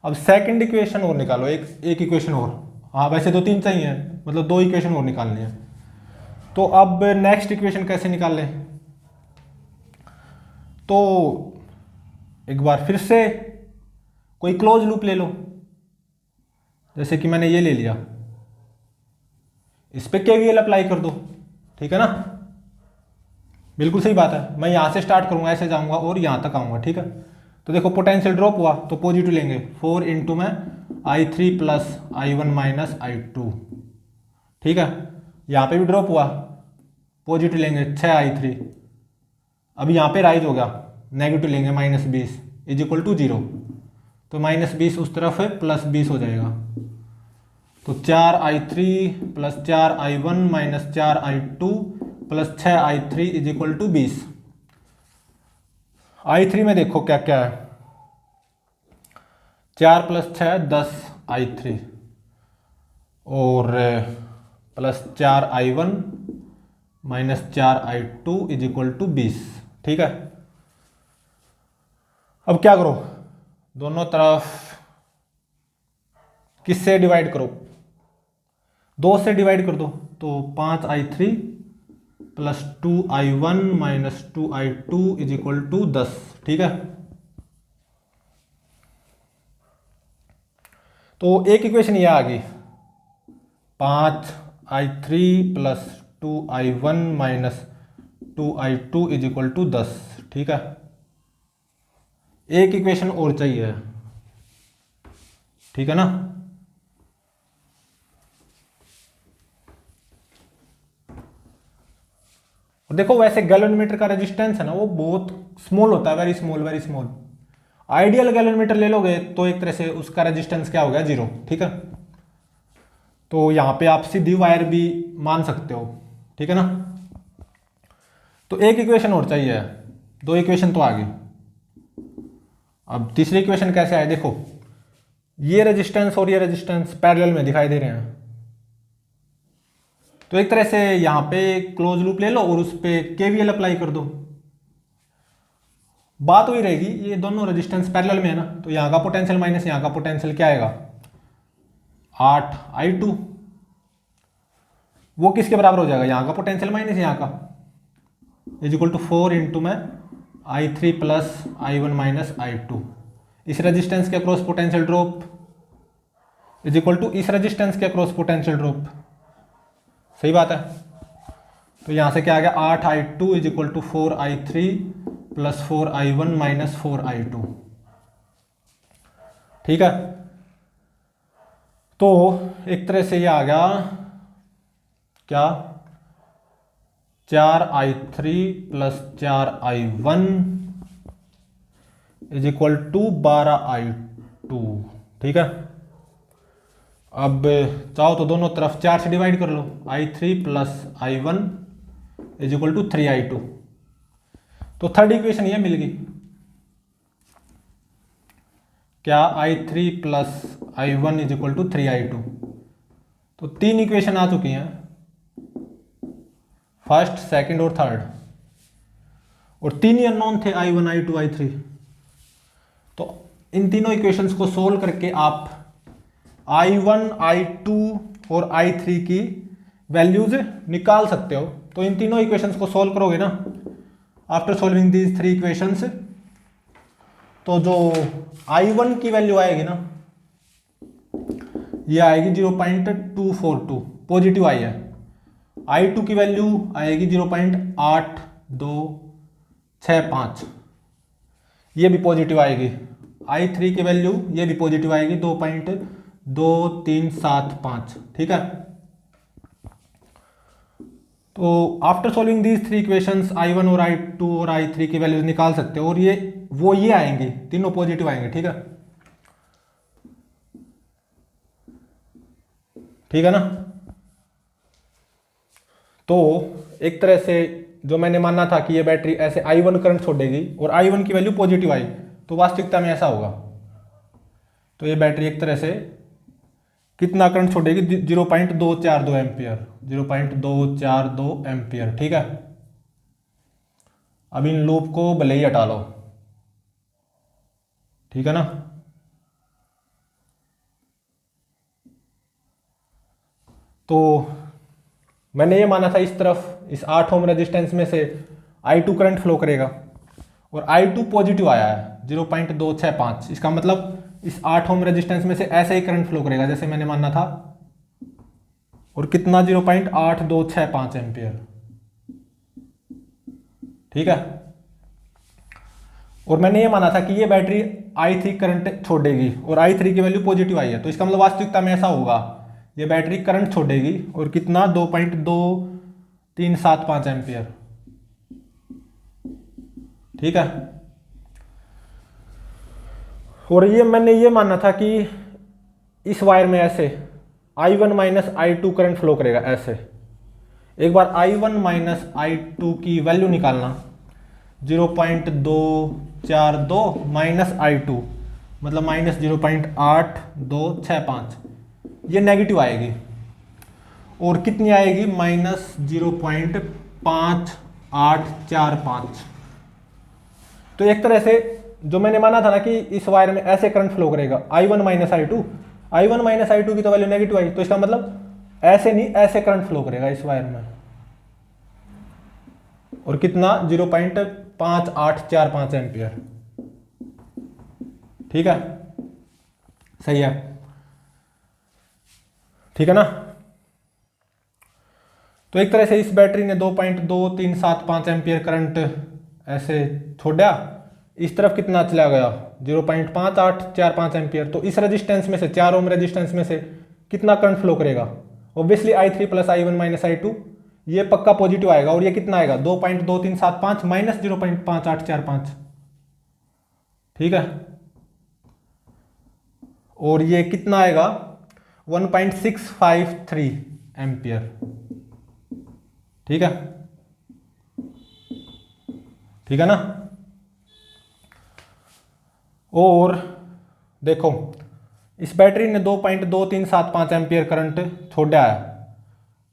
अब सेकंड इक्वेशन और निकालो, एक इक्वेशन और। हाँ वैसे तो तीन चाहिए, मतलब दो इक्वेशन और निकालनी है। तो अब नेक्स्ट इक्वेशन कैसे निकाल लें? तो एक बार फिर से कोई क्लोज लूप ले लो, जैसे कि मैंने ये ले लिया, इस पे केवीएल अप्लाई कर दो, ठीक है ना। बिल्कुल सही बात है। मैं यहां से स्टार्ट करूंगा, ऐसे जाऊंगा और यहां तक आऊंगा, ठीक है। तो देखो पोटेंशियल ड्रॉप हुआ तो पॉजिटिव लेंगे, 4 इंटू में I3 plus I1 minus I2, ठीक है। यहां पे भी ड्रॉप हुआ, पॉजिटिव लेंगे 6I3। अब यहाँ पे राइज हो गया, नेगेटिव लेंगे -20 इज इक्वल टू 0। तो -20 उस तरफ है, +20 हो जाएगा। तो 4I3 plus 4I1 minus 4I2 plus 6I3 is equal to 20। I3 में देखो क्या क्या है, 4 प्लस 6 10I3 और plus 4I1 minus 4I2 is equal to 20, ठीक है। अब क्या करो, दोनों तरफ किससे डिवाइड करो, 2 से डिवाइड कर दो। तो 5I3 plus 2I1 minus 2I2 is equal to 10, ठीक है। तो एक इक्वेशन ये आ गई, 5I3 plus 2I1 minus 2I2 is equal to 10, ठीक है। एक इक्वेशन और चाहिए, ठीक है ना। और देखो वैसे गैलोरीमीटर का रेजिस्टेंस है ना, वो बहुत स्मॉल होता है, very small very small. Ideal calorimeter ले लोगे तो एक तरह से उसका रेजिस्टेंस क्या हो गया, 0, ठीक है। तो यहां पे आप सीधी वायर भी मान सकते हो, ठीक है ना। तो एक इक्वेशन और चाहिए, 2 इक्वेशन तो आ गई। अब तीसरी इक्वेशन कैसे आए, देखो ये रेजिस्टेंस और ये रेजिस्टेंस पैरेलल में दिखाई दे रहे हैं। तो एक तरह से यहां पे क्लोज लूप ले लो और उस पर केवीएल अप्लाई कर दो। बात वही रहेगी, ये दोनों रेजिस्टेंस पैरेलल में है ना, तो यहां का पोटेंशियल माइनस यहां का पोटेंशियल क्या आएगा, 8I2। वो किसके बराबर हो जाएगा, यहां का पोटेंशियल माइनस यहां का, इज इक्वल टू 4 इंटू में I3 plus I1 minus I2। इस रेजिस्टेंस के across potential drop is equal to इस रेजिस्टेंस के अक्रॉस पोटेंशियल ड्रॉप, सही बात है। तो यहां से क्या आ गया, 8I2 is equal to 4I3 plus 4I1 minus 4I2, ठीक है। तो एक तरह से ये आ गया क्या, 4I3 plus 4I1 is equal to 12I2, ठीक है। अब चाहो तो दोनों तरफ 4 से डिवाइड कर लो, I3 plus I1 is equal to 3I2। तो थर्ड इक्वेशन ये मिल गई, क्या, I3 plus I1 is equal to 3I2। तो 3 इक्वेशन आ चुकी हैं, फर्स्ट सेकंड और थर्ड, और 3 ही अननोन थे, I1 I2 I3। तो इन तीनों इक्वेशंस को सोल्व करके आप I1 I2 और I3 की वैल्यूज निकाल सकते हो। तो इन तीनों इक्वेशंस को सोल्व करोगे ना, आफ्टर सोल्विंग दीज 3 इक्वेशंस, तो जो I1 की वैल्यू आएगी ना, ये आएगी 0.242, पॉजिटिव आई है। I2 की वैल्यू आएगी 0.8265, ये भी पॉजिटिव आएगी। I3 की वैल्यू ये भी पॉजिटिव आएगी, 2.2375, ठीक है। तो after solving these 3 equations I1 और I2 और I3 की वैल्यूज निकाल सकते हो, और ये आएंगे, तीनों पॉजिटिव आएंगे, ठीक है। ठीक है ना। तो एक तरह से जो मैंने माना था कि ये बैटरी ऐसे I1 करंट छोड़ेगी और I1 की वैल्यू पॉजिटिव आई, तो वास्तविकता में ऐसा होगा। तो ये बैटरी एक तरह से कितना करंट छोड़ेगी, 0.242 एम्पियर, 0.242 एम्पियर, ठीक है। अब इन लूप को भले ही हटा लो, ठीक है ना। तो मैंने ये माना था इस तरफ इस 8 ओम रेजिस्टेंस में से I2 करंट फ्लो करेगा और I2 पॉजिटिव आया है 0.265। इसका मतलब इस 8 ओम रेजिस्टेंस में से ऐसे ही करंट फ्लो करेगा जैसे मैंने माना था, और कितना 0.8265 एम्पियर। ठीक है, और मैंने ये माना था कि ये बैटरी I3 करंट छोड़ेगी और I3 की वैल्यू पॉजिटिव आई है, तो इसका मतलब वास्तविकता में ऐसा होगा, ये बैटरी करंट छोड़ेगी और कितना 2.2375 एम्पियर। ठीक है, और ये मैंने ये माना था कि इस वायर में ऐसे I1 minus I2 current flow करेगा ऐसे। एक बार I1 माइनस I2 की वैल्यू निकालना, 0.242 माइनस I2 मतलब माइनस 0.8265, ये नेगेटिव आएगी और कितनी आएगी माइनस 0.5845। तो एक तरह से जो मैंने माना था ना कि इस वायर में ऐसे करंट फ्लो करेगा I1 minus I2, I1 minus I2 की तो वैल्यू नेगेटिव आई, तो इसका मतलब ऐसे नहीं ऐसे करंट फ्लो करेगा इस वायर में, और कितना 0.5845 एम्पियर। ठीक है, सही है, ठीक है ना। तो एक तरह से इस बैटरी ने 2.2375 एम्पियर करंट ऐसे छोड़ा, इस तरफ कितना चला गया 0.5845 एम्पियर। तो इस रेजिस्टेंस में से 4 ओम रेजिस्टेंस में से कितना करंट फ्लो करेगा, obviously I3 plus I1 minus I2, ये पक्का पॉजिटिव आएगा, और ये कितना आएगा 2.2375 माइनस 0.5845। ठीक है, और ये कितना आएगा 1.653 एम्पियर। ठीक है, ठीक है ना। और देखो इस बैटरी ने 2.2375 एम्पियर करंट छोड़ा है,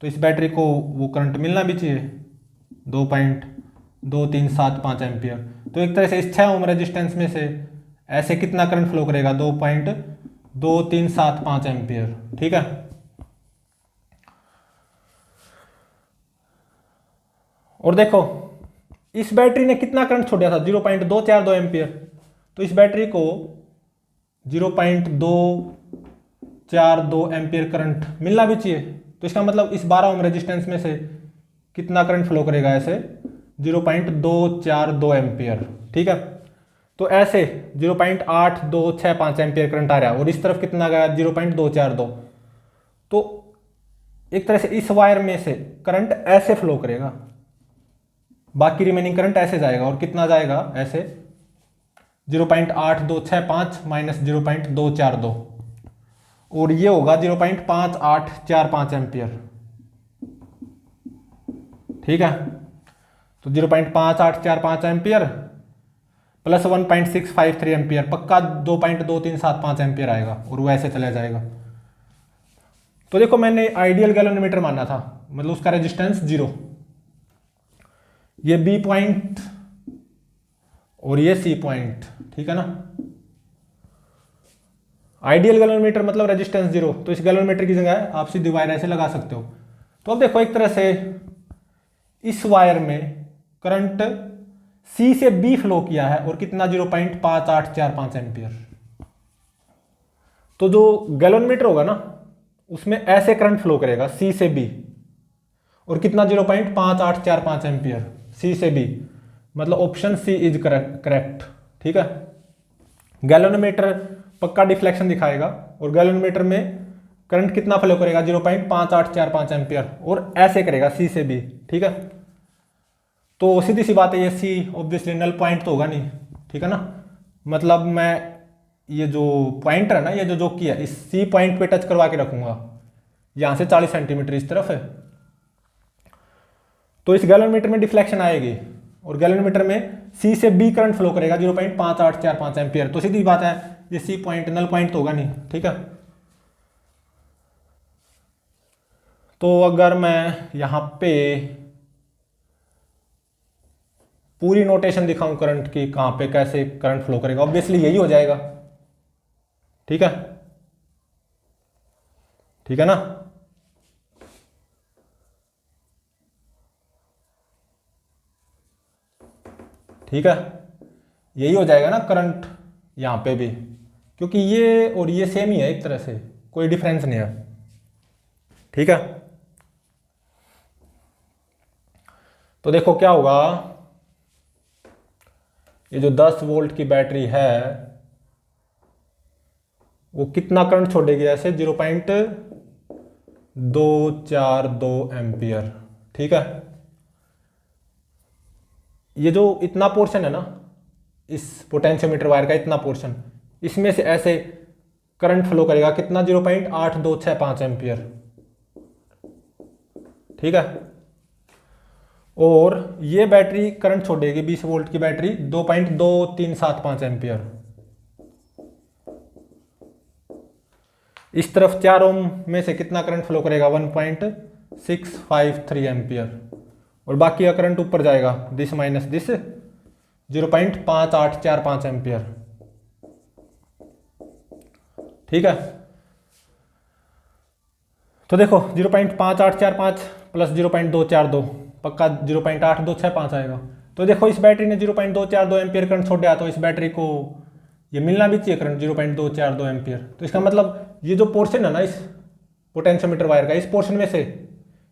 तो इस बैटरी को वो करंट मिलना भी चाहिए 2.2375 एम्पियर। तो एक तरह से इस 6 ओम रेजिस्टेंस में से ऐसे कितना करंट फ्लो करेगा 2.2375 एम्पियर। ठीक है, और देखो इस बैटरी ने कितना करंट छोड़ा था 0.242 एम्पियर, तो इस बैटरी को 0.242 एम्पियर करंट मिलना भी चाहिए। तो इसका मतलब इस 12 ओम रेजिस्टेंस में से कितना करंट फ्लो करेगा ऐसे 0.242 एम्पियर। ठीक है, तो ऐसे 0.8265 एम्पियर करंट आ रहा है और इस तरफ कितना गया 0.242। तो एक तरह से इस वायर में से करंट ऐसे फ्लो करेगा, बाकी रिमेनिंग करंट ऐसे जाएगा, और कितना जाएगा ऐसे 0.8265 माइनस 0.242, और ये होगा 0.5845 एम्पियर। ठीक है, तो 0.5845 एम्पियर प्लस 1.653 एम्पियर, पक्का 2.2375 एम्पियर आएगा, और वो ऐसे चला जाएगा। तो देखो मैंने आइडियल गैल्वेनोमीटर माना था, मतलब उसका रेजिस्टेंस 0, ये B पॉइंट और ये C पॉइंट। ठीक है ना, आइडियल गैल्वेनोमीटर मतलब रेजिस्टेंस 0, तो इस गैल्वेनोमीटर की जगह आप सीधी वायर ऐसे लगा सकते हो। तो अब देखो एक तरह से इस वायर में करंट C से B फ्लो किया है, और कितना 0.5845 एम्पियर। तो जो गैल्वेनोमीटर होगा ना उसमें ऐसे करंट फ्लो करेगा C से B, और कितना 0.5845 एम्पियर C से B, मतलब ऑप्शन C इज करेक्ट। ठीक है, गैल्वेनोमीटर पक्का डिफ्लेक्शन दिखाएगा, और गैल्वेनोमीटर में करंट कितना फ्लो करेगा 0.5845 एम्पियर, और ऐसे करेगा C से B। ठीक है, तो सीधी सी बात है ये C ऑब्वियसली नल पॉइंट तो होगा नहीं। ठीक है ना, मतलब मैं ये जो पॉइंटर है ना, ये जो जोकी है, इस C पॉइंट पे टच करवा के रखूंगा, यहां से 40 सेंटीमीटर इस तरफ है, तो इस गैल्वेनोमीटर में डिफ्लेक्शन आएगी, और गैल्वेनोमीटर में C से B करंट फ्लो करेगा 0.5845 एम्पियर। तो सीधी बात है ये C पॉइंट नल पॉइंट तो होगा नहीं। ठीक है, तो अगर मैं यहां पे पूरी नोटेशन दिखाऊं करंट की, कहां पे कैसे करंट फ्लो करेगा, ऑब्वियसली यही हो जाएगा। ठीक है, ठीक है ना। ठीक है, यही हो जाएगा ना करंट यहाँ पे भी, क्योंकि ये और ये सेम ही है एक तरह से, कोई डिफरेंस नहीं है। ठीक है, तो देखो क्या होगा, ये जो 10 वोल्ट की बैटरी है वो कितना करंट छोड़ेगी ऐसे, 0.242 एम्पियर। ठीक है, ये जो इतना पोर्शन है ना, इस पोटेंशियोमीटर वायर का इतना पोर्शन, इसमें से ऐसे करंट फ्लो करेगा कितना, 0.8265 एम्पियर। ठीक है, और ये बैटरी करंट छोड़ेगी 20 वोल्ट की बैटरी 2.2375 एम्पियर। इस तरफ 4 ओम में से कितना करंट फ्लो करेगा, 1.653 एम्पियर, और बाकी का करंट ऊपर जाएगा, दिस माइनस दिस, 0.5845 एम्पियर। ठीक है, तो देखो 0.5845 प्लस 0.242 पक्का 0.8265 आएगा। तो देखो इस बैटरी ने 0.242 एम्पियर करंट छोड़ दिया, तो इस बैटरी को ये मिलना भी चाहिए करंट 0.242 एम्पियर। तो इसका मतलब ये जो पोर्शन है ना इस पोटेंशियोमीटर वायर का, इस पोर्शन में से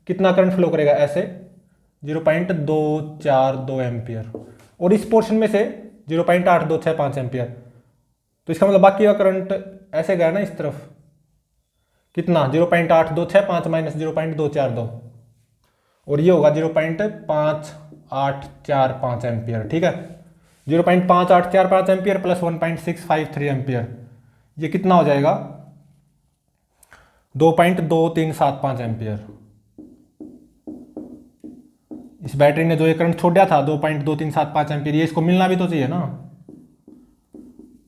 कितना करंट फ्लो करेगा ऐसे, 0.242 एम्पियर, और इस पोर्शन में से 0.8265 एम्पियर। तो इसका मतलब बाकी का करंट ऐसे गया ना इस तरफ, कितना, 0.8265 माइनस 0.242, और ये होगा 0.5845 एम्पियर। ठीक है, 0.5845 एम्पियर प्लस 1.653 एम्पियर, ये कितना हो जाएगा, 2.2375 एम्पियर। इस बैटरी ने जो ये करंट छोड़ दिया था 2.2375 एम्पियर, ये इसको मिलना भी तो चाहिए ना।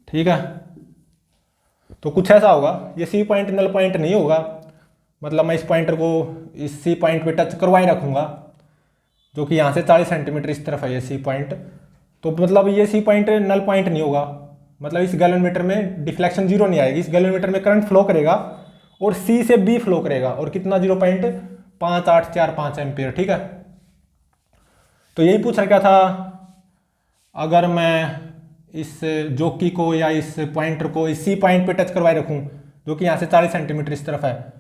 ठीक है, तो कुछ ऐसा होगा, ये सी पॉइंट नल पॉइंट नहीं होगा, मतलब मैं इस पॉइंटर को इस सी पॉइंट पे टच करवाए रखूंगा, जो कि यहाँ से 40 सेंटीमीटर इस तरफ है ये सी पॉइंट, तो मतलब ये सी पॉइंट नल पॉइंट नहीं होगा, मतलब इस गैलोमीटर में डिफ्लेक्शन जीरो नहीं आएगी, इस गैलोमीटर में करंट फ्लो करेगा और सी से बी फ्लो करेगा, और कितना, 0.5845 एम्पियर। ठीक है, तो यही पूछ रखा था, अगर मैं इस जोकी को या इस पॉइंटर को इस सी पॉइंट पे टच करवाए रखूं, जो कि यहाँ से 40 सेंटीमीटर इस तरफ है,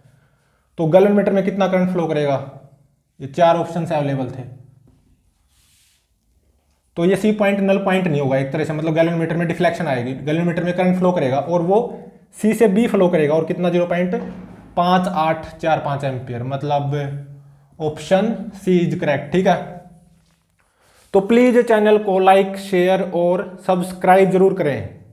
तो गैलोमीटर में कितना करंट फ्लो करेगा। ये 4 ऑप्शन अवेलेबल थे, तो ये सी पॉइंट नल पॉइंट नहीं होगा एक तरह से, मतलब गैलोमीटर में डिफ्लेक्शन आएगी, गैलोमीटर में करंट फ्लो करेगा और वो सी से बी फ्लो करेगा, और कितना, 0.5845 एम्पियर, मतलब ऑप्शन सी इज करेक्ट। ठीक है, तो प्लीज चैनल को लाइक, शेयर और सब्सक्राइब जरूर करें।